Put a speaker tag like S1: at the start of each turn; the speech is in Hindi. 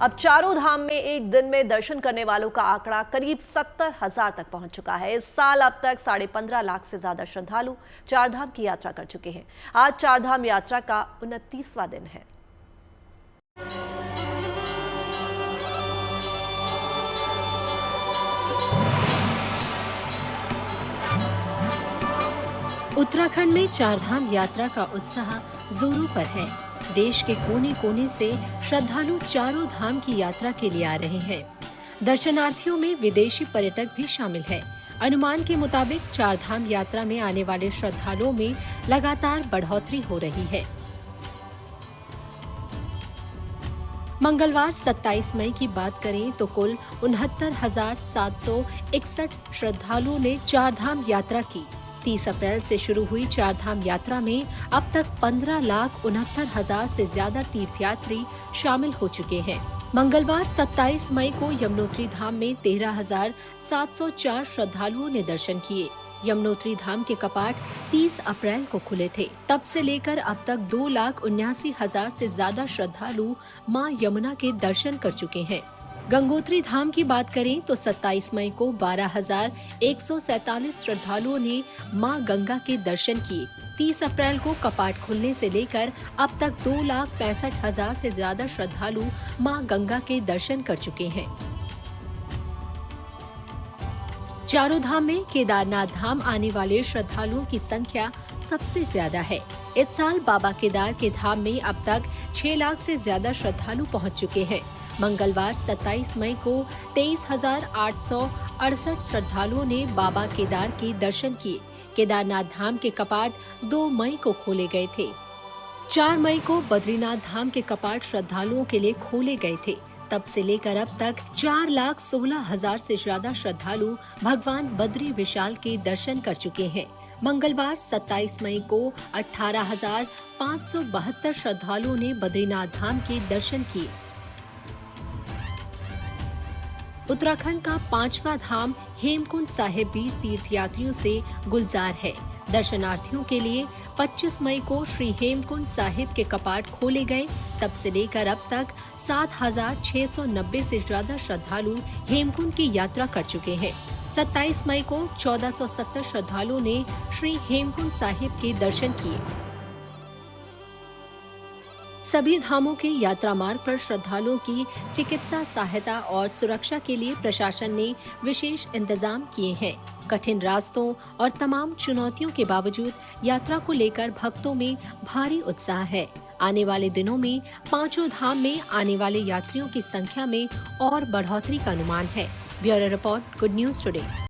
S1: अब चारों धाम में एक दिन में दर्शन करने वालों का आंकड़ा करीब 70,000 तक पहुंच चुका है। इस साल अब तक 15.5 लाख से ज्यादा श्रद्धालु चार धाम की यात्रा कर चुके हैं। आज चार धाम यात्रा का 29वां दिन है।
S2: उत्तराखंड में चारधाम यात्रा का उत्साह जोरों पर है। देश के कोने कोने से श्रद्धालु चारों धाम की यात्रा के लिए आ रहे हैं। दर्शनार्थियों में विदेशी पर्यटक भी शामिल है। अनुमान के मुताबिक चारधाम यात्रा में आने वाले श्रद्धालुओं में लगातार बढ़ोतरी हो रही है। मंगलवार 27 मई की बात करें तो कुल 69,761 श्रद्धालुओं ने चारधाम यात्रा की। 30 अप्रैल से शुरू हुई चारधाम यात्रा में अब तक 15,69,000 से ज्यादा तीर्थयात्री शामिल हो चुके हैं। मंगलवार 27 मई को यमुनोत्री धाम में 13,704 श्रद्धालुओं ने दर्शन किए। यमुनोत्री धाम के कपाट 30 अप्रैल को खुले थे। तब से लेकर अब तक 2,79,000 से ज्यादा श्रद्धालु मां यमुना के दर्शन कर चुके हैं। गंगोत्री धाम की बात करें तो 27 मई को 12,147 श्रद्धालुओं ने मां गंगा के दर्शन किए। 30 अप्रैल को कपाट खुलने से लेकर अब तक 2,65,000 से ज्यादा श्रद्धालु मां गंगा के दर्शन कर चुके हैं। चारों धाम में केदारनाथ धाम आने वाले श्रद्धालुओं की संख्या सबसे ज्यादा है। इस साल बाबा केदार के धाम में अब तक 6 लाख से ज्यादा श्रद्धालु पहुंच चुके हैं। मंगलवार 27 मई को 23,868 श्रद्धालुओं ने बाबा केदार के दर्शन किए। केदारनाथ धाम के कपाट 2 मई को खोले गए थे। 4 मई को बद्रीनाथ धाम के कपाट श्रद्धालुओं के लिए खोले गए थे। तब से लेकर अब तक 4,16,000 से ज्यादा श्रद्धालु भगवान बद्री विशाल के दर्शन कर चुके हैं। मंगलवार 27 मई को 18,572 श्रद्धालुओं ने बद्रीनाथ धाम के दर्शन किए। उत्तराखंड का 5वां धाम हेमकुंड साहिब भी तीर्थयात्रियों से गुलजार है। दर्शनार्थियों के लिए 25 मई को श्री हेमकुंड साहिब के कपाट खोले गए। तब से लेकर अब तक 7,690 से ज्यादा श्रद्धालु हेमकुंड की यात्रा कर चुके हैं। 27 मई को 1,470 श्रद्धालुओं ने श्री हेमकुंड साहिब के दर्शन किए। सभी धामों के यात्रा मार्ग पर श्रद्धालुओं की चिकित्सा सहायता और सुरक्षा के लिए प्रशासन ने विशेष इंतजाम किए हैं। कठिन रास्तों और तमाम चुनौतियों के बावजूद यात्रा को लेकर भक्तों में भारी उत्साह है। आने वाले दिनों में पांचों धाम में आने वाले यात्रियों की संख्या में और बढ़ोतरी का अनुमान है। Bureau report, good news today.